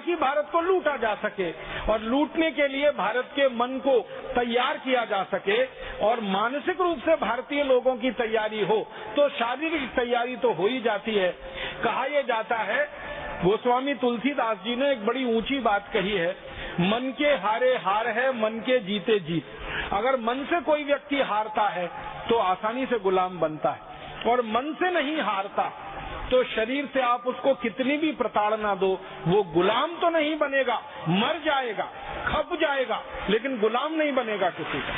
ताकि भारत को लूटा जा सके, और लूटने के लिए भारत के मन को तैयार किया जा सके और मानसिक रूप से भारतीय लोगों की तैयारी हो, तो शारीरिक तैयारी तो हो ही जाती है। कहा यह जाता है, गोस्वामी तुलसीदास जी ने एक बड़ी ऊंची बात कही है, मन के हारे हार है, मन के जीते जीत। अगर मन से कोई व्यक्ति हारता है तो आसानी से गुलाम बनता है, और मन से नहीं हारता तो शरीर से आप उसको कितनी भी प्रताड़ना दो, वो गुलाम तो नहीं बनेगा, मर जाएगा, खप जाएगा, लेकिन गुलाम नहीं बनेगा किसी का।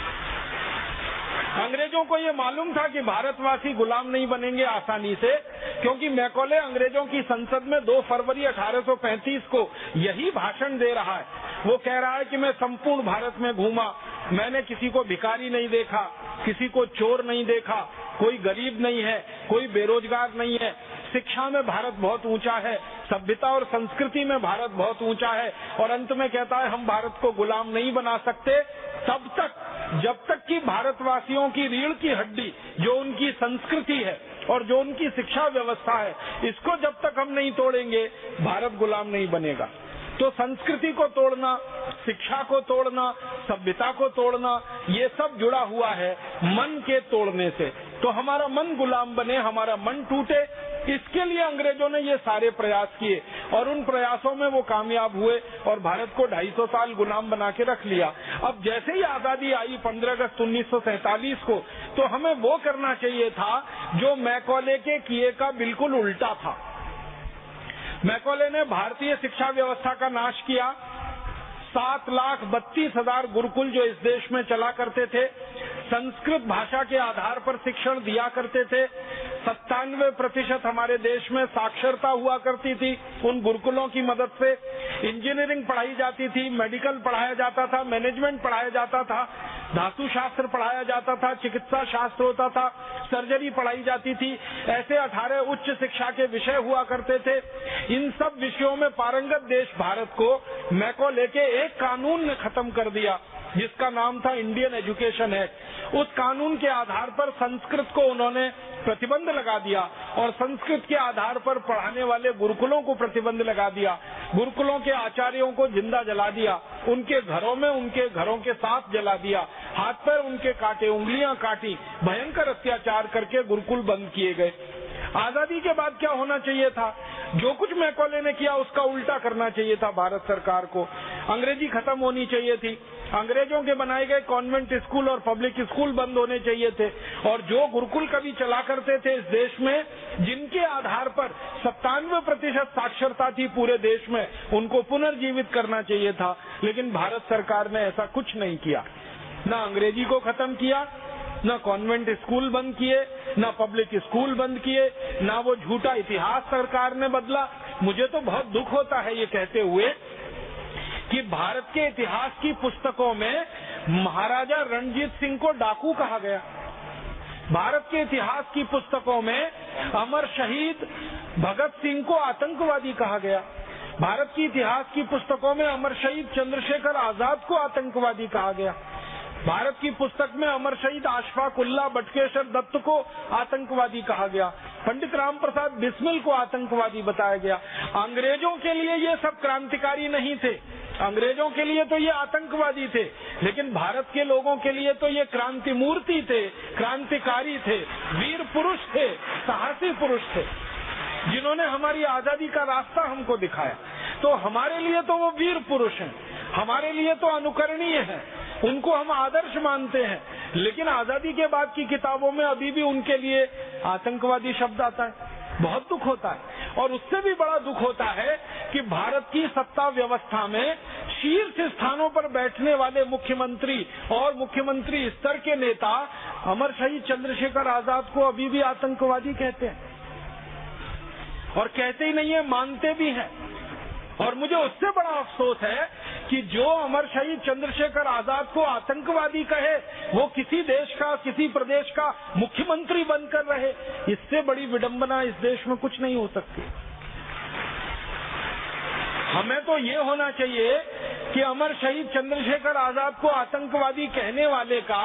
अंग्रेजों को ये मालूम था कि भारतवासी गुलाम नहीं बनेंगे आसानी से, क्योंकि मैकॉले अंग्रेजों की संसद में 2 फरवरी 1835 को यही भाषण दे रहा है। वो कह रहा है कि मैं संपूर्ण भारत में घूमा, मैंने किसी को भिखारी नहीं देखा, किसी को चोर नहीं देखा, कोई गरीब नहीं है, कोई बेरोजगार नहीं है, शिक्षा में भारत बहुत ऊंचा है, सभ्यता और संस्कृति में भारत बहुत ऊंचा है, और अंत में कहता है हम भारत को गुलाम नहीं बना सकते तब तक जब तक कि भारतवासियों की रीढ़ की हड्डी जो उनकी संस्कृति है और जो उनकी शिक्षा व्यवस्था है, इसको जब तक हम नहीं तोड़ेंगे भारत गुलाम नहीं बनेगा। तो संस्कृति को तोड़ना, शिक्षा को तोड़ना, सभ्यता को तोड़ना, ये सब जुड़ा हुआ है मन के तोड़ने से। तो हमारा मन गुलाम बने, हमारा मन टूटे, इसके लिए अंग्रेजों ने ये सारे प्रयास किए, और उन प्रयासों में वो कामयाब हुए और भारत को 250 साल गुलाम बना के रख लिया। अब जैसे ही आजादी आई 15 अगस्त 1947 को, तो हमें वो करना चाहिए था जो मैकॉले के किए का बिल्कुल उल्टा था। मैकॉले ने भारतीय शिक्षा व्यवस्था का नाश किया। 7,32,000 गुरुकुल जो इस देश में चला करते थे, संस्कृत भाषा के आधार पर शिक्षण दिया करते थे। 97% हमारे देश में साक्षरता हुआ करती थी उन गुरुकुलों की मदद से। इंजीनियरिंग पढ़ाई जाती थी, मेडिकल पढ़ाया जाता था, मैनेजमेंट पढ़ाया जाता था, धातु शास्त्र पढ़ाया जाता था, चिकित्सा शास्त्र होता था, सर्जरी पढ़ाई जाती थी। ऐसे 18 उच्च शिक्षा के विषय हुआ करते थे। इन सब विषयों में पारंगत देश भारत को मैकॉले के एक कानून ने खत्म कर दिया, जिसका नाम था इंडियन एजुकेशन एक्ट। उस कानून के आधार पर संस्कृत को उन्होंने प्रतिबंध लगा दिया, और संस्कृत के आधार पर पढ़ाने वाले गुरुकुलों को प्रतिबंध लगा दिया। गुरुकुलों के आचार्यों को जिंदा जला दिया, उनके घरों में उनके घरों के साथ जला दिया, हाथ पैर उनके काटे, उंगलियां काटी, भयंकर अत्याचार करके गुरुकुल बंद किए गए। आजादी के बाद क्या होना चाहिए था? जो कुछ मैकॉले ने किया उसका उल्टा करना चाहिए था भारत सरकार को। अंग्रेजी खत्म होनी चाहिए थी, अंग्रेजों के बनाए गए कॉन्वेंट स्कूल और पब्लिक स्कूल बंद होने चाहिए थे, और जो गुरुकुल कभी चला करते थे इस देश में, जिनके आधार पर 97% साक्षरता थी पूरे देश में, उनको पुनर्जीवित करना चाहिए था। लेकिन भारत सरकार ने ऐसा कुछ नहीं किया, ना अंग्रेजी को खत्म किया, न कॉन्वेंट स्कूल बंद किए, न पब्लिक स्कूल बंद किए, ना वो झूठा इतिहास सरकार ने बदला। मुझे तो बहुत दुख होता है ये कहते हुए कि भारत के इतिहास की पुस्तकों में महाराजा रणजीत सिंह को डाकू कहा गया। भारत के इतिहास की पुस्तकों में अमर शहीद भगत सिंह को आतंकवादी कहा गया। भारत की इतिहास की पुस्तकों में अमर शहीद चंद्रशेखर आजाद को आतंकवादी कहा गया। भारत की पुस्तक में अमर शहीद अशफाक उल्लाह बटुकेश्वर दत्त को आतंकवादी कहा गया। पंडित राम प्रसाद बिस्मिल को आतंकवादी बताया गया। अंग्रेजों के लिए ये सब क्रांतिकारी नहीं थे, अंग्रेजों के लिए तो ये आतंकवादी थे, लेकिन भारत के लोगों के लिए तो ये क्रांति मूर्ति थे, क्रांतिकारी थे, वीर पुरुष थे, साहसी पुरुष थे, जिन्होंने हमारी आजादी का रास्ता हमको दिखाया। तो हमारे लिए तो वो वीर पुरुष हैं, हमारे लिए तो अनुकरणीय है, उनको हम आदर्श मानते हैं। लेकिन आजादी के बाद की किताबों में अभी भी उनके लिए आतंकवादी शब्द आता है। बहुत दुख होता है। और उससे भी बड़ा दुख होता है कि भारत की सत्ता व्यवस्था में शीर्ष स्थानों पर बैठने वाले मुख्यमंत्री और मुख्यमंत्री स्तर के नेता अमर शहीद चंद्रशेखर आजाद को अभी भी आतंकवादी कहते हैं, और कहते ही नहीं है, मानते भी हैं। और मुझे उससे बड़ा अफसोस है कि जो अमर शहीद चंद्रशेखर आजाद को आतंकवादी कहे, वो किसी देश का, किसी प्रदेश का मुख्यमंत्री बनकर रहे। इससे बड़ी विडंबना इस देश में कुछ नहीं हो सकती। हमें तो ये होना चाहिए कि अमर शहीद चंद्रशेखर आजाद को आतंकवादी कहने वाले का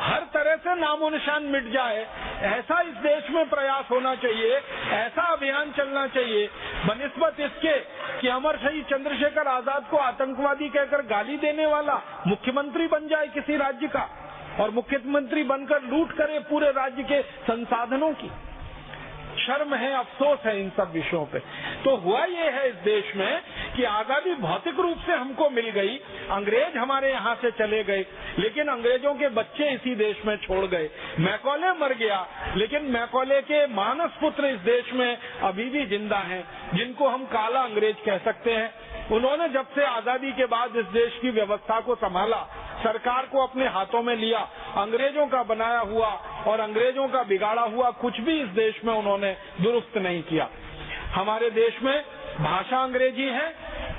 हर तरह से नामो निशान मिट जाए, ऐसा इस देश में प्रयास होना चाहिए, ऐसा अभियान चलना चाहिए, बनिस्बत इसके कि अमर शहीद चंद्रशेखर आजाद को आतंकवादी कहकर गाली देने वाला मुख्यमंत्री बन जाए किसी राज्य का और मुख्यमंत्री बनकर लूट करे पूरे राज्य के संसाधनों की। शर्म है, अफसोस है इन सब विषयों पे। तो हुआ ये है इस देश में कि आजादी भौतिक रूप से हमको मिल गई, अंग्रेज हमारे यहाँ से चले गए, लेकिन अंग्रेजों के बच्चे इसी देश में छोड़ गए। मैकॉले मर गया, लेकिन मैकॉले के मानस पुत्र इस देश में अभी भी जिंदा हैं, जिनको हम काला अंग्रेज कह सकते हैं। उन्होंने जब से आजादी के बाद इस देश की व्यवस्था को संभाला, सरकार को अपने हाथों में लिया, अंग्रेजों का बनाया हुआ और अंग्रेजों का बिगाड़ा हुआ कुछ भी इस देश में उन्होंने दुरुस्त नहीं किया। हमारे देश में भाषा अंग्रेजी है,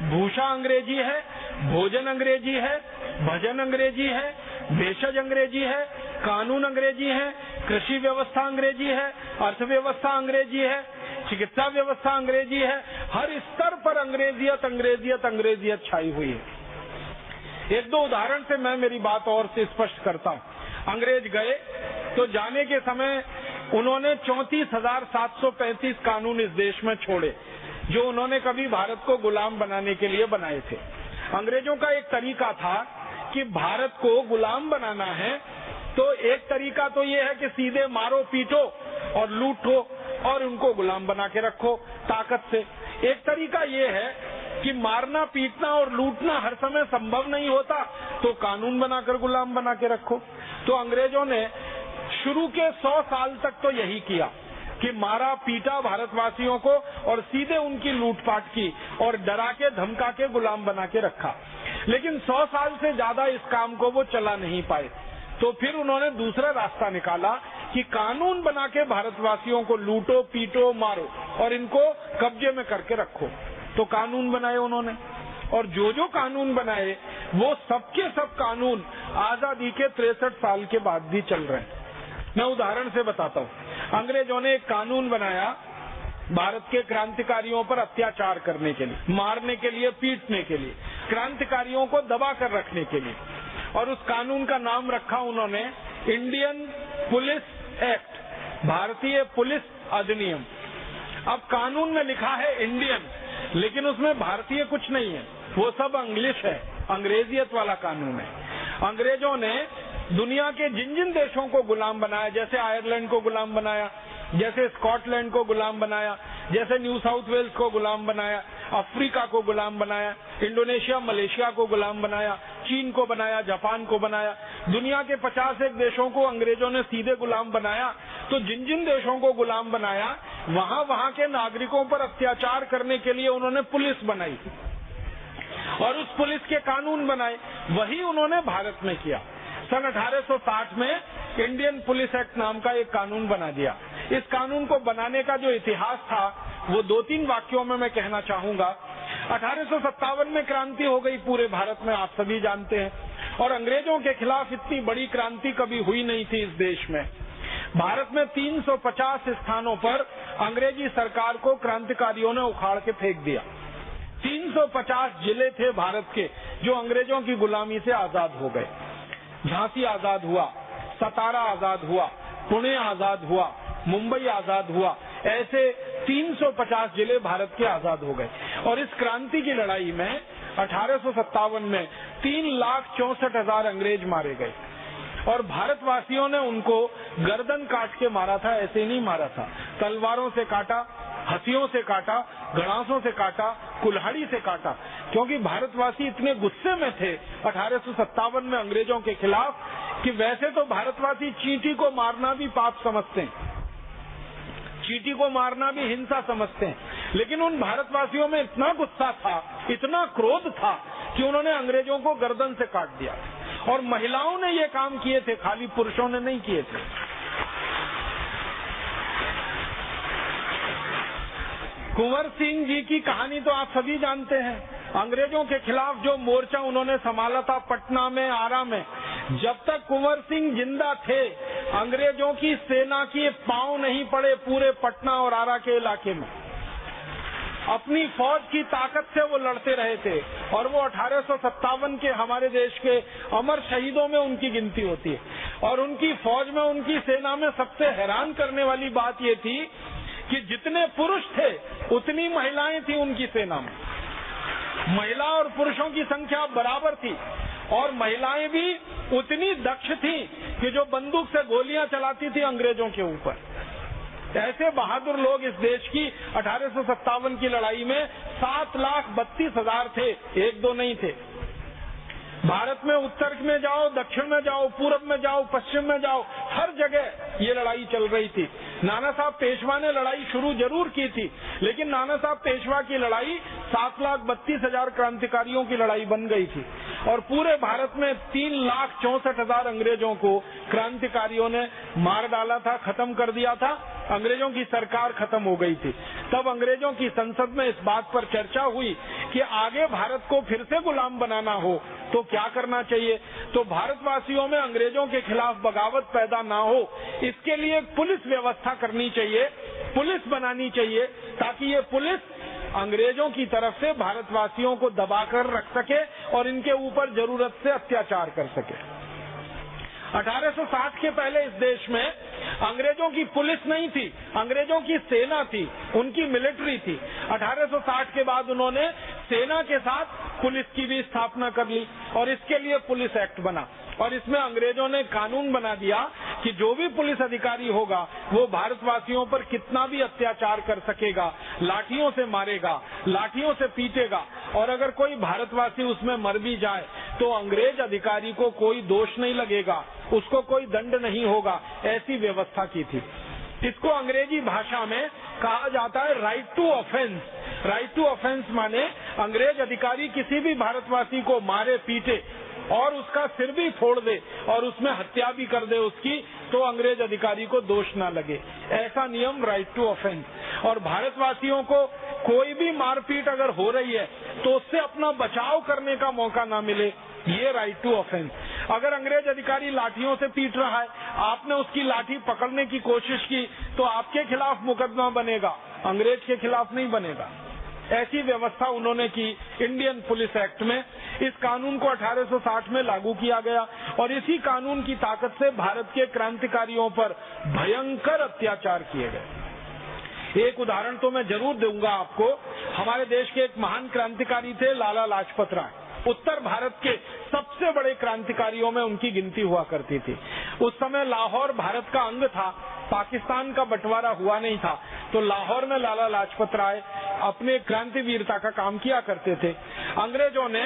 भूषा अंग्रेजी है, भोजन अंग्रेजी है, भजन अंग्रेजी है, भेषज अंग्रेजी है, कानून अंग्रेजी है, कृषि व्यवस्था अंग्रेजी है, अर्थव्यवस्था अंग्रेजी है, चिकित्सा व्यवस्था अंग्रेजी है। हर स्तर पर अंग्रेजियत अंग्रेजियत अंग्रेजियत छाई हुई है। एक दो उदाहरण से मैं मेरी बात और से स्पष्ट करता हूँ। अंग्रेज गए तो जाने के समय उन्होंने 34,735 कानून इस देश में छोड़े, जो उन्होंने कभी भारत को गुलाम बनाने के लिए बनाए थे। अंग्रेजों का एक तरीका था कि भारत को गुलाम बनाना है तो एक तरीका तो ये है कि सीधे मारो पीटो और लूटो और उनको गुलाम बना के रखो ताकत से। एक तरीका ये है कि मारना पीटना और लूटना हर समय संभव नहीं होता तो कानून बनाकर गुलाम बना के रखो। तो अंग्रेजों ने शुरू के 100 साल तक तो यही किया कि मारा पीटा भारतवासियों को और सीधे उनकी लूटपाट की और डरा के धमका के गुलाम बना के रखा। लेकिन 100 साल से ज्यादा इस काम को वो चला नहीं पाए, तो फिर उन्होंने दूसरा रास्ता निकाला कि कानून बना के भारतवासियों को लूटो पीटो मारो और इनको कब्जे में करके रखो। तो कानून बनाए उन्होंने, और जो कानून बनाए वो सबके सब कानून आजादी के 63 साल के बाद भी चल रहे हैं। मैं उदाहरण से बताता हूँ। अंग्रेजों ने एक कानून बनाया भारत के क्रांतिकारियों पर अत्याचार करने के लिए, मारने के लिए, पीटने के लिए, क्रांतिकारियों को दबा कर रखने के लिए, और उस कानून का नाम रखा उन्होंने इंडियन पुलिस एक्ट, भारतीय पुलिस अधिनियम। अब कानून में लिखा है इंडियन, लेकिन उसमें भारतीय कुछ नहीं है, वो सब इंग्लिश है, अंग्रेजियत वाला कानून है। अंग्रेजों ने दुनिया के जिन जिन देशों को गुलाम बनाया, जैसे आयरलैंड को गुलाम बनाया, जैसे स्कॉटलैंड को गुलाम बनाया, जैसे न्यू साउथ वेल्स को गुलाम बनाया, अफ्रीका को गुलाम बनाया, इंडोनेशिया मलेशिया को गुलाम बनाया, चीन को बनाया, जापान को बनाया, दुनिया के 51 देशों को अंग्रेजों ने सीधे गुलाम बनाया। तो जिन जिन देशों को गुलाम बनाया वहाँ के नागरिकों पर अत्याचार करने के लिए उन्होंने पुलिस बनाई और उस पुलिस के कानून बनाए। वही उन्होंने भारत में किया। सन 1860 में इंडियन पुलिस एक्ट नाम का एक कानून बना दिया। इस कानून को बनाने का जो इतिहास था वो 2-3 वाक्यों में मैं कहना चाहूंगा। 1857 में क्रांति हो गई पूरे भारत में, आप सभी जानते हैं, और अंग्रेजों के खिलाफ इतनी बड़ी क्रांति कभी हुई नहीं थी इस देश में। भारत में 350 स्थानों पर अंग्रेजी सरकार को क्रांतिकारियों ने उखाड़ के फेंक दिया। 350 जिले थे भारत के जो अंग्रेजों की गुलामी से आजाद हो गए। झांसी आजाद हुआ, सतारा आजाद हुआ, पुणे आजाद हुआ, मुंबई आजाद हुआ, ऐसे 350 जिले भारत के आजाद हो गए। और इस क्रांति की लड़ाई में 1857 में 3,64,000 अंग्रेज मारे गए और भारतवासियों ने उनको गर्दन काट के मारा था। ऐसे नहीं मारा था, तलवारों से काटा, हथियों से काटा, गणासों से काटा, कुल्हाड़ी से काटा, क्योंकि भारतवासी इतने गुस्से में थे 1857 में अंग्रेजों के खिलाफ कि वैसे तो भारतवासी चींटी को मारना भी पाप समझते हैं, चींटी को मारना भी हिंसा समझते हैं, लेकिन उन भारतवासियों में इतना गुस्सा था, इतना क्रोध था कि उन्होंने अंग्रेजों को गर्दन से काट दिया। और महिलाओं ने ये काम किए थे, खाली पुरुषों ने नहीं किए थे। कुंवर सिंह जी की कहानी तो आप सभी जानते हैं। अंग्रेजों के खिलाफ जो मोर्चा उन्होंने संभाला था पटना में, आरा में, जब तक कुंवर सिंह जिंदा थे अंग्रेजों की सेना के पांव नहीं पड़े पूरे पटना और आरा के इलाके में। अपनी फौज की ताकत से वो लड़ते रहे थे और वो 1857 के हमारे देश के अमर शहीदों में उनकी गिनती होती है। और उनकी फौज में, उनकी सेना में सबसे हैरान करने वाली बात ये थी कि जितने पुरुष थे उतनी महिलाएं थी उनकी सेना में। महिला और पुरुषों की संख्या बराबर थी और महिलाएं भी उतनी दक्ष थी कि जो बंदूक से गोलियां चलाती थी अंग्रेजों के ऊपर। ऐसे बहादुर लोग इस देश की 1857 की लड़ाई में 7,32,000 थे, एक दो नहीं थे। भारत में उत्तर में जाओ, दक्षिण में जाओ, पूरब में जाओ, पश्चिम में जाओ, हर जगह ये लड़ाई चल रही थी। नाना साहब पेशवा ने लड़ाई शुरू जरूर की थी, लेकिन नाना साहब पेशवा की लड़ाई 7,32,000 क्रांतिकारियों की लड़ाई बन गई थी और पूरे भारत में 3,64,000 अंग्रेजों को क्रांतिकारियों ने मार डाला था, खत्म कर दिया था। अंग्रेजों की सरकार खत्म हो गई थी। तब अंग्रेजों की संसद में इस बात पर चर्चा हुई कि आगे भारत को फिर से गुलाम बनाना हो तो क्या करना चाहिए। तो भारतवासियों में अंग्रेजों के खिलाफ बगावत पैदा ना हो, इसके लिए पुलिस व्यवस्था करनी चाहिए, पुलिस बनानी चाहिए, ताकि ये पुलिस अंग्रेजों की तरफ से भारतवासियों को दबाकर रख सके और इनके ऊपर जरूरत से अत्याचार कर सके। 1860 के पहले इस देश में अंग्रेजों की पुलिस नहीं थी, अंग्रेजों की सेना थी, उनकी मिलिट्री थी। 1860 के बाद उन्होंने सेना के साथ पुलिस की भी स्थापना कर ली और इसके लिए पुलिस एक्ट बना और इसमें अंग्रेजों ने कानून बना दिया कि जो भी पुलिस अधिकारी होगा वो भारतवासियों पर कितना भी अत्याचार कर सकेगा, लाठियों से मारेगा, लाठियों से पीटेगा और अगर कोई भारतवासी उसमें मर भी जाए तो अंग्रेज अधिकारी को कोई दोष नहीं लगेगा, उसको कोई दंड नहीं होगा। ऐसी व्यवस्था की थी। इसको अंग्रेजी भाषा में कहा जाता है right to offence. Right to offence माने अंग्रेज अधिकारी किसी भी भारतवासी को मारे, पीटे और उसका सिर भी फोड़ दे और उसमें हत्या भी कर दे उसकी, तो अंग्रेज अधिकारी को दोष ना लगे। ऐसा नियम राइट टू ऑफेंस। और भारतवासियों को कोई भी मारपीट अगर हो रही है तो उससे अपना बचाव करने का मौका ना मिले, ये राइट टू ऑफेंस। अगर अंग्रेज अधिकारी लाठियों से पीट रहा है, आपने उसकी लाठी पकड़ने की कोशिश की तो आपके खिलाफ मुकदमा बनेगा, अंग्रेज के खिलाफ नहीं बनेगा। ऐसी व्यवस्था उन्होंने की इंडियन पुलिस एक्ट में। इस कानून को 1860 में लागू किया गया और इसी कानून की ताकत से भारत के क्रांतिकारियों पर भयंकर अत्याचार किए गए। एक उदाहरण तो मैं जरूर दूंगा आपको। हमारे देश के एक महान क्रांतिकारी थे लाला लाजपत राय। उत्तर भारत के सबसे बड़े क्रांतिकारियों में उनकी गिनती हुआ करती थी। उस समय लाहौर भारत का अंग था, पाकिस्तान का बंटवारा हुआ नहीं था, तो लाहौर में लाला लाजपत राय अपने क्रांतिवीरता का काम किया करते थे। अंग्रेजों ने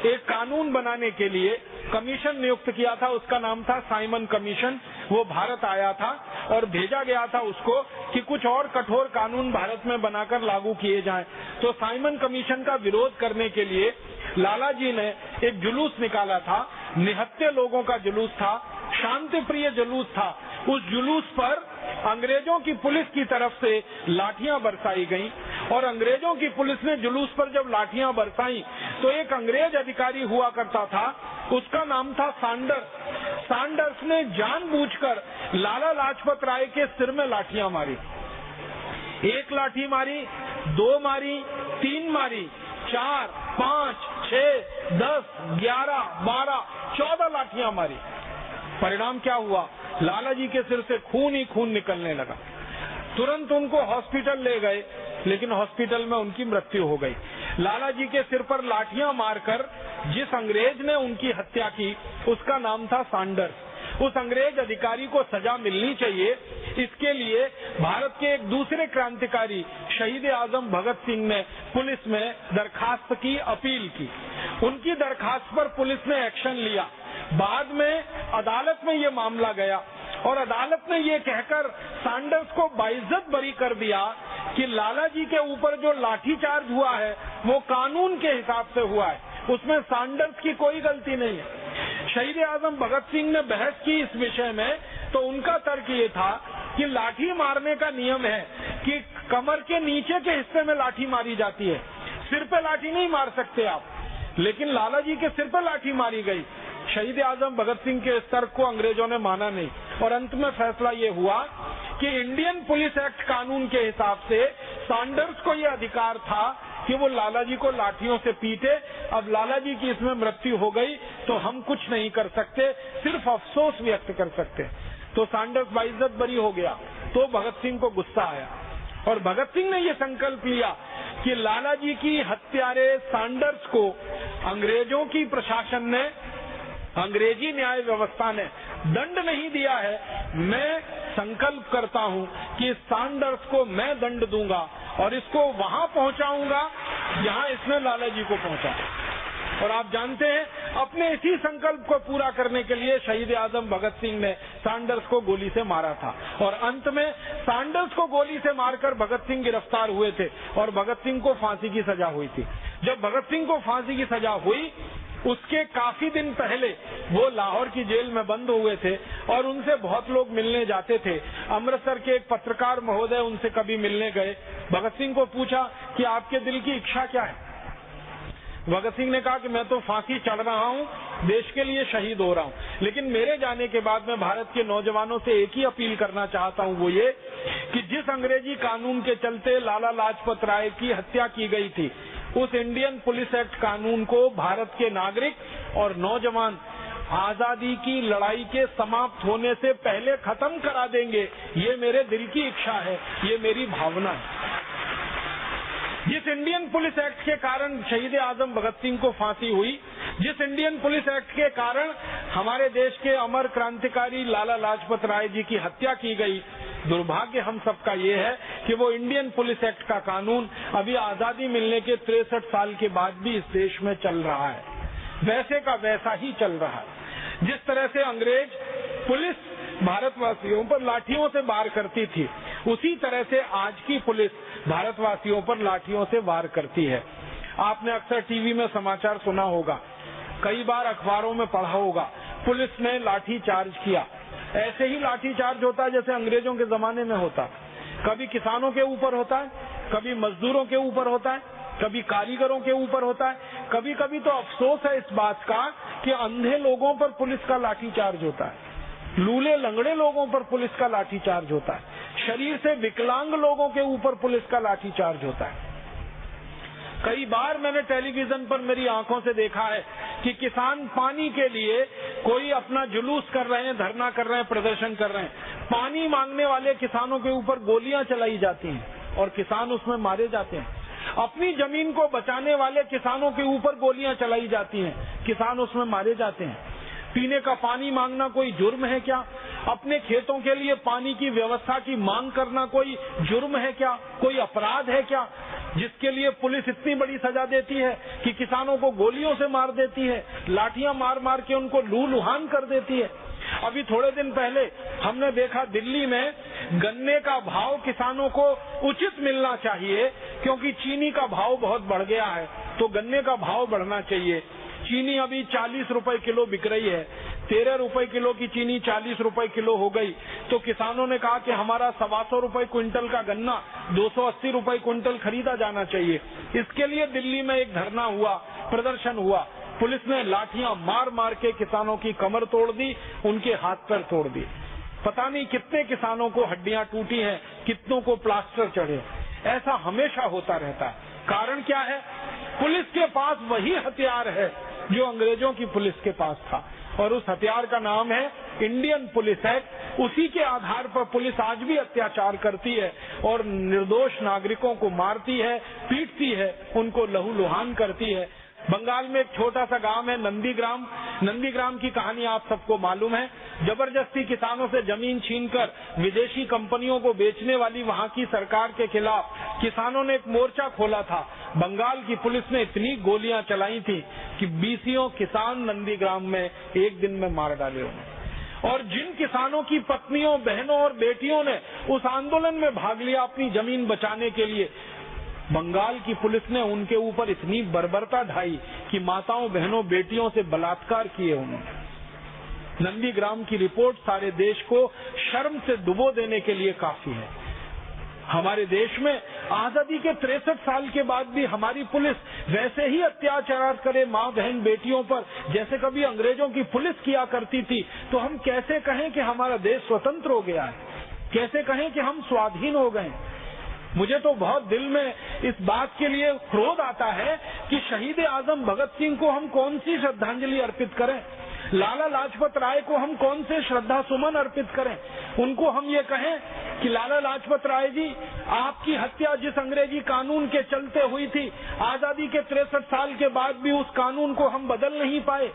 एक कानून बनाने के लिए कमीशन नियुक्त किया था, उसका नाम था साइमन कमीशन। वो भारत आया था और भेजा गया था उसको कि कुछ और कठोर कानून भारत में बनाकर लागू किए जाएं। तो साइमन कमीशन का विरोध करने के लिए लाला जी ने एक जुलूस निकाला था, निहत्थे लोगों का जुलूस था, शांति प्रिय जुलूस था। उस जुलूस पर अंग्रेजों की पुलिस की तरफ से लाठियां बरसाई गईं और अंग्रेजों की पुलिस ने जुलूस पर जब लाठियां बरसाई तो एक अंग्रेज अधिकारी हुआ करता था, उसका नाम था सैंडर्स। सैंडर्स ने जानबूझकर लाला लाजपत राय के सिर में लाठियां मारी। एक लाठी मारी, दो मारी, तीन मारी, 4, 5, 6, 10, 11, 12, 14 लाठियां मारी। परिणाम क्या हुआ? लाला जी के सिर से खून ही खून निकलने लगा। तुरंत उनको हॉस्पिटल ले गए, लेकिन हॉस्पिटल में उनकी मृत्यु हो गई। लाला जी के सिर पर लाठियां मारकर जिस अंग्रेज ने उनकी हत्या की उसका नाम था सैंडर्स। उस अंग्रेज अधिकारी को सजा मिलनी चाहिए, इसके लिए भारत के एक दूसरे क्रांतिकारी शहीद आजम भगत सिंह ने पुलिस में दरखास्त की, अपील की। उनकी दरखास्त पर पुलिस ने एक्शन लिया। बाद में अदालत में ये मामला गया और अदालत ने ये कहकर सैंडर्स को बाइज्जत बरी कर दिया कि लाला जी के ऊपर जो लाठीचार्ज हुआ है वो कानून के हिसाब से हुआ है, उसमें सैंडर्स की कोई गलती नहीं है। शहीद आजम भगत सिंह ने बहस की इस विषय में, तो उनका तर्क ये था कि लाठी मारने का नियम है कि कमर के नीचे के हिस्से में लाठी मारी जाती है, सिर पे लाठी नहीं मार सकते आप। लेकिन लाला जी के सिर पे लाठी मारी गई। शहीद आजम भगत सिंह के इस तर्क को अंग्रेजों ने माना नहीं और अंत में फैसला ये हुआ कि इंडियन पुलिस एक्ट कानून के हिसाब से सैंडर्स को ये अधिकार था कि वो लाला जी को लाठियों से पीटे। अब लाला जी की इसमें मृत्यु हो गई तो हम कुछ नहीं कर सकते, सिर्फ अफसोस व्यक्त कर सकते। तो सैंडर्स बाइज्जत बरी हो गया। तो भगत सिंह को गुस्सा आया और भगत सिंह ने ये संकल्प लिया कि लाला जी की हत्यारे सैंडर्स को अंग्रेजों की प्रशासन ने, अंग्रेजी न्याय व्यवस्था ने दंड नहीं दिया है। मैं संकल्प करता हूं कि सैंडर्स को मैं दंड दूंगा और इसको वहां पहुंचाऊंगा जहां इसने लाला जी को पहुंचा। और आप जानते हैं, अपने इसी संकल्प को पूरा करने के लिए शहीद आजम भगत सिंह ने सैंडर्स को गोली से मारा था और अंत में सैंडर्स को गोली से मारकर भगत सिंह गिरफ्तार हुए थे और भगत सिंह को फांसी की सजा हुई थी। जब भगत सिंह को फांसी की सजा हुई, उसके काफी दिन पहले वो लाहौर की जेल में बंद हुए थे और उनसे बहुत लोग मिलने जाते थे। अमृतसर के एक पत्रकार महोदय उनसे कभी मिलने गए। भगत सिंह को पूछा कि आपके दिल की इच्छा क्या है? भगत सिंह ने कहा कि मैं तो फांसी चढ़ रहा हूं, देश के लिए शहीद हो रहा हूं, लेकिन मेरे जाने के बाद मैं भारत के नौजवानों से एक ही अपील करना चाहता हूं, वो ये कि जिस अंग्रेजी कानून के चलते लाला लाजपत राय की हत्या की गई थी, उस इंडियन पुलिस एक्ट कानून को भारत के नागरिक और नौजवान आजादी की लड़ाई के समाप्त होने से पहले खत्म करा देंगे। ये मेरे दिल की इच्छा है, ये मेरी भावना है। जिस इंडियन पुलिस एक्ट के कारण शहीद आजम भगत सिंह को फांसी हुई, जिस इंडियन पुलिस एक्ट के कारण हमारे देश के अमर क्रांतिकारी लाला लाजपत राय जी की हत्या की गई, दुर्भाग्य हम सबका ये है कि वो इंडियन पुलिस एक्ट का कानून अभी आजादी मिलने के 63 साल के बाद भी इस देश में चल रहा है, वैसे का वैसा ही चल रहा है। जिस तरह से अंग्रेज पुलिस भारतवासियों पर लाठियों से वार करती थी, उसी तरह से आज की पुलिस भारतवासियों पर लाठियों से वार करती है। आपने अक्सर टीवी में समाचार सुना होगा, कई बार अखबारों में पढ़ा होगा, पुलिस ने लाठी चार्ज किया। ऐसे ही लाठी चार्ज होता है जैसे अंग्रेजों के जमाने में होता। कभी किसानों के ऊपर होता है, कभी मजदूरों के ऊपर होता है, कभी कारीगरों के ऊपर होता है। कभी कभी तो अफसोस है इस बात का कि अंधे लोगों पर पुलिस का लाठी चार्ज होता है, लूले लंगड़े लोगों पर पुलिस का लाठी चार्ज होता है, शरीर से विकलांग लोगों के ऊपर पुलिस का लाठी चार्ज होता है। कई बार मैंने टेलीविजन पर मेरी आंखों से देखा है कि किसान पानी के लिए कोई अपना जुलूस कर रहे हैं, धरना कर रहे हैं, प्रदर्शन कर रहे हैं। पानी मांगने वाले किसानों के ऊपर गोलियां चलाई जाती हैं और किसान उसमें मारे जाते हैं। अपनी जमीन को बचाने वाले किसानों के ऊपर गोलियां चलाई जाती हैं, किसान उसमें मारे जाते हैं। पीने का पानी मांगना कोई जुर्म है क्या? अपने खेतों के लिए पानी की व्यवस्था की मांग करना कोई जुर्म है क्या? कोई अपराध है क्या? जिसके लिए पुलिस इतनी बड़ी सजा देती है कि किसानों को गोलियों से मार देती है, लाठियां मार मार के उनको लूलुहान कर देती है। अभी थोड़े दिन पहले हमने देखा दिल्ली में गन्ने का भाव किसानों को उचित मिलना चाहिए, क्योंकि चीनी का भाव बहुत बढ़ गया है, तो गन्ने का भाव बढ़ना चाहिए। चीनी अभी 40 रुपए किलो बिक रही है, 13 रुपए किलो की चीनी 40 रुपए किलो हो गई। तो किसानों ने कहा कि हमारा 125 रुपए क्विंटल का गन्ना 280 रुपए क्विंटल खरीदा जाना चाहिए। इसके लिए दिल्ली में एक धरना हुआ, प्रदर्शन हुआ। पुलिस ने लाठियां मार मार के किसानों की कमर तोड़ दी, उनके हाथ पैर तोड़ दिए। पता नहीं कितने किसानों को हड्डियां टूटी हैं, कितनों को प्लास्टर चढ़े। ऐसा हमेशा होता रहता है। कारण क्या है? पुलिस के पास वही हथियार है जो अंग्रेजों की पुलिस के पास था, और उस हथियार का नाम है इंडियन पुलिस एक्ट। उसी के आधार पर पुलिस आज भी अत्याचार करती है और निर्दोष नागरिकों को मारती है, पीटती है, उनको लहूलुहान करती है। बंगाल में एक छोटा सा गांव है नंदीग्राम। नंदीग्राम की कहानी आप सबको मालूम है। जबरदस्ती किसानों से जमीन छीनकर विदेशी कंपनियों को बेचने वाली वहां की सरकार के खिलाफ किसानों ने एक मोर्चा खोला था। बंगाल की पुलिस ने इतनी गोलियां चलाई थी कि 20 किसान नंदीग्राम में एक दिन में मार डाले उन्हें। और जिन किसानों की पत्नियों, बहनों और बेटियों ने उस आंदोलन में भाग लिया अपनी जमीन बचाने के लिए, बंगाल की पुलिस ने उनके ऊपर इतनी बर्बरता ढाई कि माताओं, बहनों, बेटियों से बलात्कार किए उन्होंने। नंदीग्राम की रिपोर्ट सारे देश को शर्म से डुबो देने के लिए काफी है। हमारे देश में आजादी के 63 साल के बाद भी हमारी पुलिस वैसे ही अत्याचार करे माँ, बहन, बेटियों पर जैसे कभी अंग्रेजों की पुलिस किया करती थी। तो हम कैसे कहें कि हमारा देश स्वतंत्र हो गया है? कैसे कहें कि हम स्वाधीन हो गए? मुझे तो बहुत दिल में इस बात के लिए क्रोध आता है कि शहीद आजम भगत सिंह को हम कौन सी श्रद्धांजलि अर्पित करें। लाला लाजपत राय को हम कौन से श्रद्धा सुमन अर्पित करें? उनको हम ये कहें कि लाला लाजपत राय जी, आपकी हत्या जिस अंग्रेजी कानून के चलते हुई थी, आजादी के 63 साल के बाद भी उस कानून को हम बदल नहीं पाए।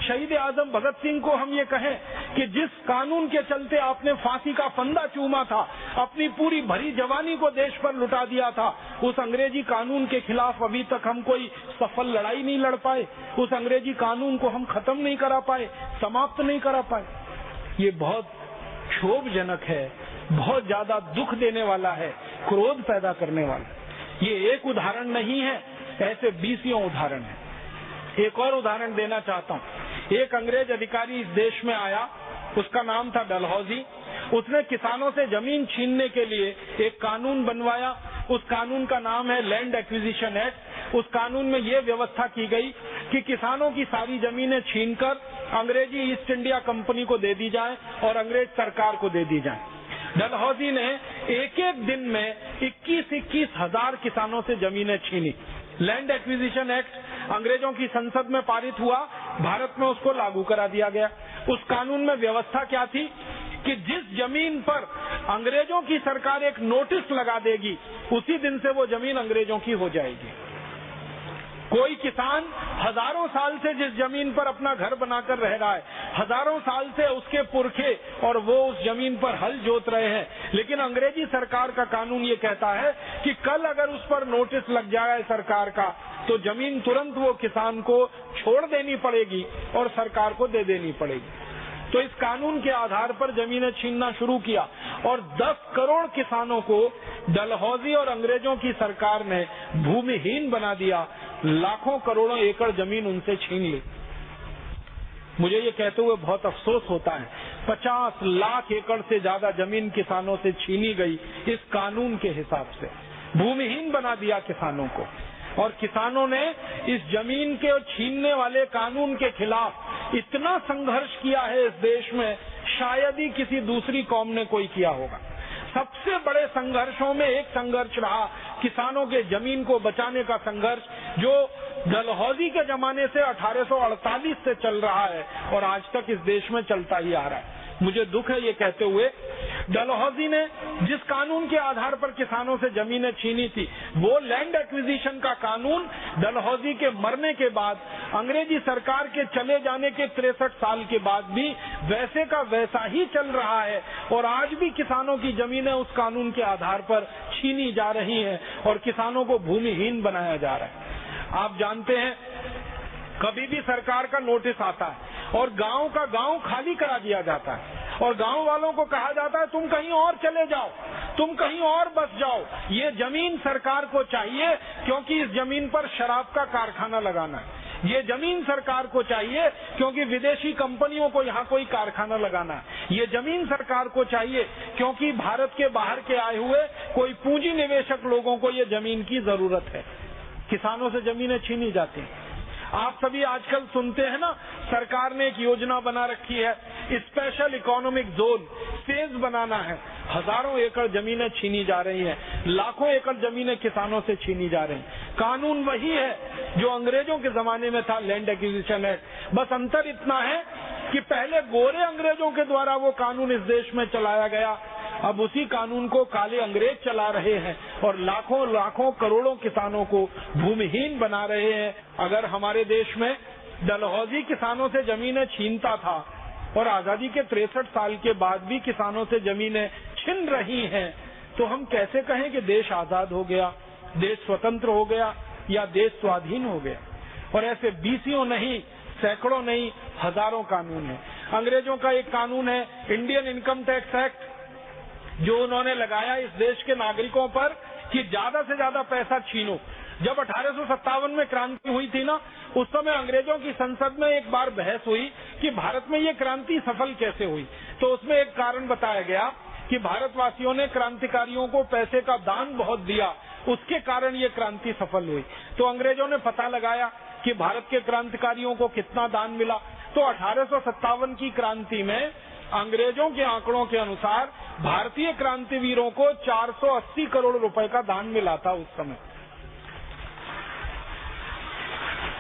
शहीद आजम भगत सिंह को हम ये कहें कि जिस कानून के चलते आपने फांसी का फंदा चूमा था, अपनी पूरी भरी जवानी को देश पर लुटा दिया था, उस अंग्रेजी कानून के खिलाफ अभी तक हम कोई सफल लड़ाई नहीं लड़ पाए, उस अंग्रेजी कानून को हम खत्म नहीं करा पाए, समाप्त नहीं करा पाए। ये बहुत क्षोभजनक है, बहुत ज्यादा दुख देने वाला है, क्रोध पैदा करने वाला। ये एक उदाहरण नहीं है, ऐसे 20 उदाहरण है। एक और उदाहरण देना चाहता हूँ। एक अंग्रेज अधिकारी इस देश में आया, उसका नाम था डलहौजी। उसने किसानों से जमीन छीनने के लिए एक कानून बनवाया। उस कानून का नाम है लैंड एक्विजिशन एक्ट। उस कानून में ये व्यवस्था की गई कि किसानों की सारी जमीनें छीनकर अंग्रेजी ईस्ट इंडिया कंपनी को दे दी जाए और अंग्रेज सरकार को दे दी जाए। डलहौजी ने एक एक दिन में 21-21 हजार किसानों से जमीनें छीनी। लैंड एक्विजिशन एक्ट अंग्रेजों की संसद में पारित हुआ, भारत में उसको लागू करा दिया गया। उस कानून में व्यवस्था क्या थी कि जिस जमीन पर अंग्रेजों की सरकार एक नोटिस लगा देगी, उसी दिन से वो जमीन अंग्रेजों की हो जाएगी। कोई किसान हजारों साल से जिस जमीन पर अपना घर बनाकर रह रहा है, हजारों साल से उसके पुरखे और वो उस जमीन पर हल जोत रहे हैं, लेकिन अंग्रेजी सरकार का कानून ये कहता है कि कल अगर उस पर नोटिस लग जाए सरकार का, तो जमीन तुरंत वो किसान को छोड़ देनी पड़ेगी और सरकार को दे देनी पड़ेगी। तो इस कानून के आधार पर जमीनें छीनना शुरू किया और 10 करोड़ किसानों को डलहौजी और अंग्रेजों की सरकार ने भूमिहीन बना दिया। लाखों करोड़ों एकड़ जमीन उनसे छीन ली। मुझे ये कहते हुए बहुत अफसोस होता है, 50 लाख एकड़ से ज्यादा जमीन किसानों से छीनी गई इस कानून के हिसाब से। भूमिहीन बना दिया किसानों को, और किसानों ने इस जमीन के छीनने वाले कानून के खिलाफ इतना संघर्ष किया है इस देश में, शायद ही किसी दूसरी कौम ने कोई किया होगा। सबसे बड़े संघर्षों में एक संघर्ष रहा किसानों के जमीन को बचाने का संघर्ष, जो डलहौजी के जमाने से 1848 से चल रहा है और आज तक इस देश में चलता ही आ रहा है। मुझे दुख है ये कहते हुए, डलहौजी ने जिस कानून के आधार पर किसानों से जमीनें छीनी थी, वो लैंड एक्विजिशन का कानून डलहौजी के मरने के बाद, अंग्रेजी सरकार के चले जाने के 63 साल के बाद भी वैसे का वैसा ही चल रहा है और आज भी किसानों की जमीनें उस कानून के आधार पर छीनी जा रही हैं और किसानों को भूमिहीन बनाया जा रहा है। आप जानते हैं, कभी भी सरकार का नोटिस आता है और गांव का गांव खाली करा दिया जाता है और गांव वालों को कहा जाता है तुम कहीं और चले जाओ, तुम कहीं और बस जाओ, ये जमीन सरकार को चाहिए क्योंकि इस जमीन पर शराब का कारखाना लगाना है। ये जमीन सरकार को चाहिए क्योंकि विदेशी कंपनियों को यहाँ कोई कारखाना लगाना है। ये जमीन सरकार को चाहिए क्योंकि भारत के बाहर के आए हुए कोई पूंजी निवेशक लोगों को ये जमीन की जरूरत है। किसानों से जमीनें छीनी जाती हैं। आप सभी आजकल सुनते हैं ना, सरकार ने एक योजना बना रखी है, स्पेशल इकोनॉमिक जोन, स्टेज बनाना है। हजारों एकड़ जमीनें छीनी जा रही हैं, लाखों एकड़ जमीनें किसानों से छीनी जा रही हैं। कानून वही है जो अंग्रेजों के जमाने में था, लैंड एक्विजिशन एक्ट। बस अंतर इतना है कि पहले गोरे अंग्रेजों के द्वारा वो कानून इस देश में चलाया गया, अब उसी कानून को काले अंग्रेज चला रहे हैं और लाखों लाखों करोड़ों किसानों को भूमिहीन बना रहे हैं। अगर हमारे देश में डलहौजी किसानों से जमीनें छीनता था और आजादी के 63 साल के बाद भी किसानों से जमीनें छिन रही हैं, तो हम कैसे कहें कि देश आजाद हो गया, देश स्वतंत्र हो गया या देश स्वाधीन हो गया? और ऐसे 20 नहीं, सैकड़ों नहीं, हजारों कानून है। अंग्रेजों का एक कानून है इंडियन इनकम टैक्स एक्ट, जो उन्होंने लगाया इस देश के नागरिकों पर कि ज्यादा से ज्यादा पैसा छीनो। जब 1857 में क्रांति हुई थी ना, उस समय अंग्रेजों की संसद में एक बार बहस हुई कि भारत में ये क्रांति सफल कैसे हुई। तो उसमें एक कारण बताया गया कि भारतवासियों ने क्रांतिकारियों को पैसे का दान बहुत दिया, उसके कारण ये क्रांति सफल हुई। तो अंग्रेजों ने पता लगाया कि भारत के क्रांतिकारियों को कितना दान मिला। तो 1857 की क्रांति में अंग्रेजों के आंकड़ों के अनुसार भारतीय क्रांतिवीरों को 480 करोड़ रुपए का दान मिला था उस समय।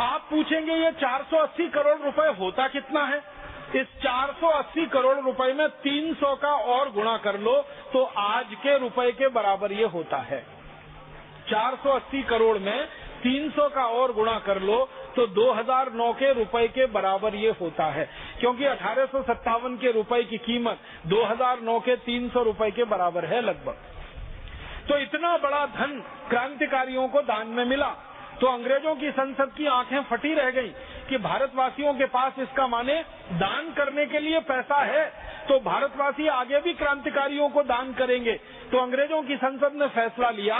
आप पूछेंगे ये 480 करोड़ रुपए होता कितना है? इस 480 करोड़ रुपए में 300 का और गुणा कर लो तो आज के रुपए के बराबर ये होता है। 480 करोड़ में 300 का और गुणा कर लो तो 2009 के रुपए के बराबर ये होता है, क्योंकि 1857 के रुपए की कीमत 2009 के 300 रुपए के बराबर है लगभग। तो इतना बड़ा धन क्रांतिकारियों को दान में मिला, तो अंग्रेजों की संसद की आंखें फटी रह गई कि भारतवासियों के पास इसका माने दान करने के लिए पैसा है, तो भारतवासी आगे भी क्रांतिकारियों को दान करेंगे। तो अंग्रेजों की संसद ने फैसला लिया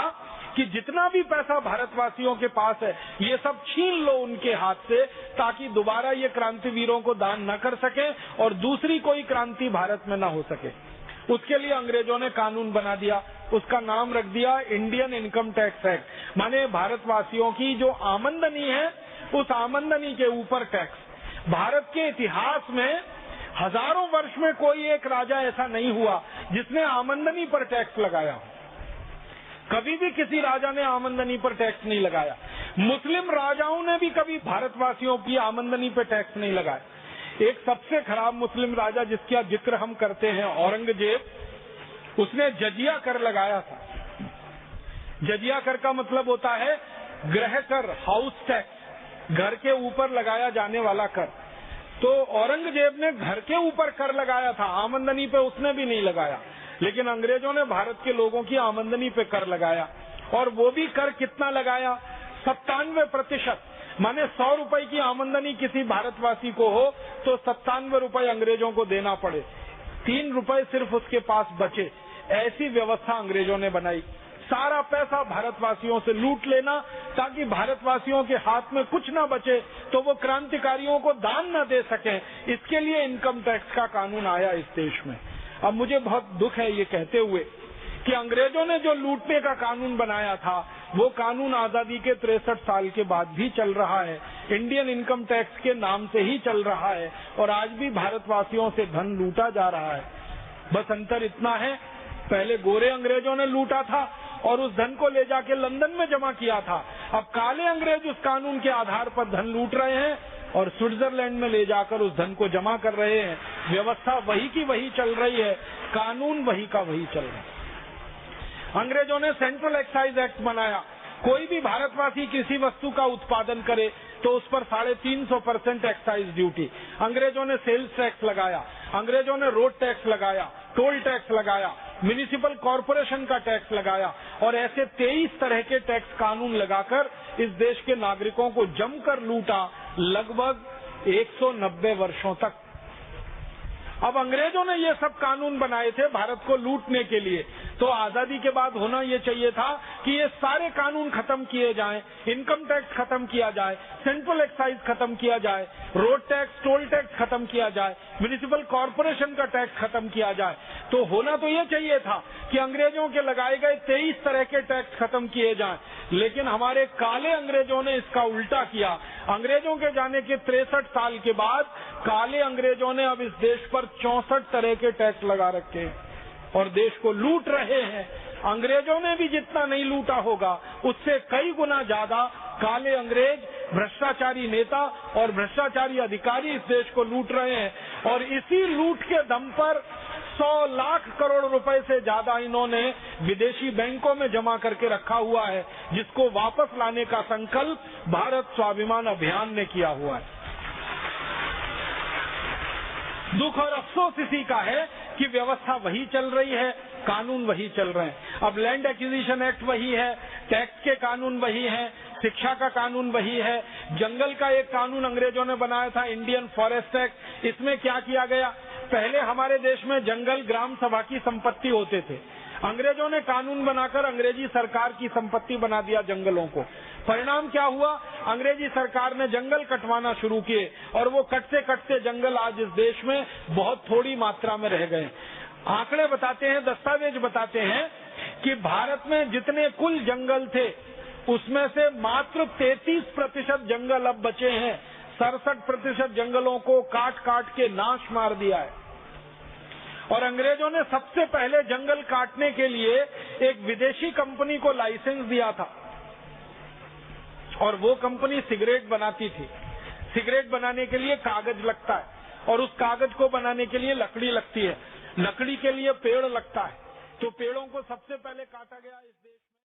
कि जितना भी पैसा भारतवासियों के पास है ये सब छीन लो उनके हाथ से, ताकि दोबारा ये क्रांतिवीरों को दान न कर सके और दूसरी कोई क्रांति भारत में न हो सके। उसके लिए अंग्रेजों ने कानून बना दिया, उसका नाम रख दिया इंडियन इनकम टैक्स एक्ट। माने भारतवासियों की जो आमदनी है उस आमदनी के ऊपर टैक्स। भारत के इतिहास में हजारों वर्ष में कोई एक राजा ऐसा नहीं हुआ जिसने आमदनी पर टैक्स लगाया। कभी भी किसी राजा ने आमदनी पर टैक्स नहीं लगाया। मुस्लिम राजाओं ने भी कभी भारतवासियों की आमदनी पर टैक्स नहीं लगाया। एक सबसे खराब मुस्लिम राजा जिसका जिक्र हम करते हैं, औरंगजेब, उसने जजिया कर लगाया था। जजिया कर का मतलब होता है गृह कर, हाउस टैक्स, घर के ऊपर लगाया जाने वाला कर। तो औरंगजेब ने घर के ऊपर कर लगाया था, आमदनी पे उसने भी नहीं लगाया। लेकिन अंग्रेजों ने भारत के लोगों की आमदनी पे कर लगाया, और वो भी कर कितना लगाया? 97%। माने 100 रुपए की आमदनी किसी भारतवासी को हो तो 97 रुपए अंग्रेजों को देना पड़े, 3 रुपए सिर्फ उसके पास बचे। ऐसी व्यवस्था अंग्रेजों ने बनाई। सारा पैसा भारतवासियों से लूट लेना ताकि भारतवासियों के हाथ में कुछ न बचे तो वो क्रांतिकारियों को दान न दे सके। इसके लिए इनकम टैक्स का कानून आया इस देश में। अब मुझे बहुत दुख है ये कहते हुए कि अंग्रेजों ने जो लूटने का कानून बनाया था वो कानून आजादी के 63 साल के बाद भी चल रहा है, इंडियन इनकम टैक्स के नाम से ही चल रहा है, और आज भी भारतवासियों से धन लूटा जा रहा है। बस अंतर इतना है, पहले गोरे अंग्रेजों ने लूटा था और उस धन को ले जाके लंदन में जमा किया था। अब काले अंग्रेज उस कानून के आधार पर धन लूट रहे हैं और स्विट्जरलैंड में ले जाकर उस धन को जमा कर रहे हैं। व्यवस्था वही की वही चल रही है, कानून वही का वही चल रहा है। अंग्रेजों ने सेंट्रल एक्साइज एक्ट बनाया। कोई भी भारतवासी किसी वस्तु का उत्पादन करे तो उस पर 350% एक्साइज ड्यूटी। अंग्रेजों ने सेल्स टैक्स लगाया, अंग्रेजों ने रोड टैक्स लगाया, टोल टैक्स लगाया, म्युनिसिपल कॉरपोरेशन का टैक्स लगाया, और ऐसे 23 तरह के टैक्स कानून लगाकर इस देश के नागरिकों को जमकर लूटा लगभग 190 वर्षों तक। अब अंग्रेजों ने ये सब कानून बनाए थे भारत को लूटने के लिए, तो आजादी के बाद होना ये चाहिए था कि ये सारे कानून खत्म किए जाएं, इनकम टैक्स खत्म किया जाए, सेंट्रल एक्साइज खत्म किया जाए, रोड टैक्स, टोल टैक्स खत्म किया जाए, म्युनिसिपल कॉरपोरेशन का टैक्स खत्म किया जाए। तो होना तो ये चाहिए था कि अंग्रेजों के लगाए गए 23 तरह के टैक्स खत्म किए जाएं, लेकिन हमारे काले अंग्रेजों ने इसका उल्टा किया। अंग्रेजों के जाने के 63 साल के बाद काले अंग्रेजों ने अब इस देश पर 64 तरह के टैक्स लगा रखे हैं और देश को लूट रहे हैं। अंग्रेजों ने भी जितना नहीं लूटा होगा उससे कई गुना ज्यादा काले अंग्रेज, भ्रष्टाचारी नेता और भ्रष्टाचारी अधिकारी इस देश को लूट रहे हैं, और इसी लूट के दम पर 100 लाख करोड़ रुपए से ज्यादा इन्होंने विदेशी बैंकों में जमा करके रखा हुआ है, जिसको वापस लाने का संकल्प भारत स्वाभिमान अभियान ने किया हुआ है। दुख और अफसोस इसी का है कि व्यवस्था वही चल रही है, कानून वही चल रहे हैं। अब लैंड एक्विजिशन एक्ट वही है, टैक्स के कानून वही है, शिक्षा का कानून वही है, जंगल का एक कानून अंग्रेजों ने बनाया था, इंडियन फॉरेस्ट एक्ट। इसमें क्या किया गया, पहले हमारे देश में जंगल ग्राम सभा की संपत्ति होते थे। अंग्रेजों ने कानून बनाकर अंग्रेजी सरकार की संपत्ति बना दिया जंगलों को। परिणाम क्या हुआ, अंग्रेजी सरकार ने जंगल कटवाना शुरू किए और वो कटते कटते जंगल आज इस देश में बहुत थोड़ी मात्रा में रह गए। आंकड़े बताते हैं, दस्तावेज बताते हैं कि भारत में जितने कुल जंगल थे उसमें से मात्र 33% जंगल अब बचे हैं। 67% जंगलों को काट काट के नाश मार दिया है। और अंग्रेजों ने सबसे पहले जंगल काटने के लिए एक विदेशी कंपनी को लाइसेंस दिया था। और वो कंपनी सिगरेट बनाती थी। सिगरेट बनाने के लिए कागज लगता है और उस कागज को बनाने के लिए लकड़ी लगती है। लकड़ी के लिए पेड़ लगता है। तो पेड़ों को सबसे पहले काटा गया इस देश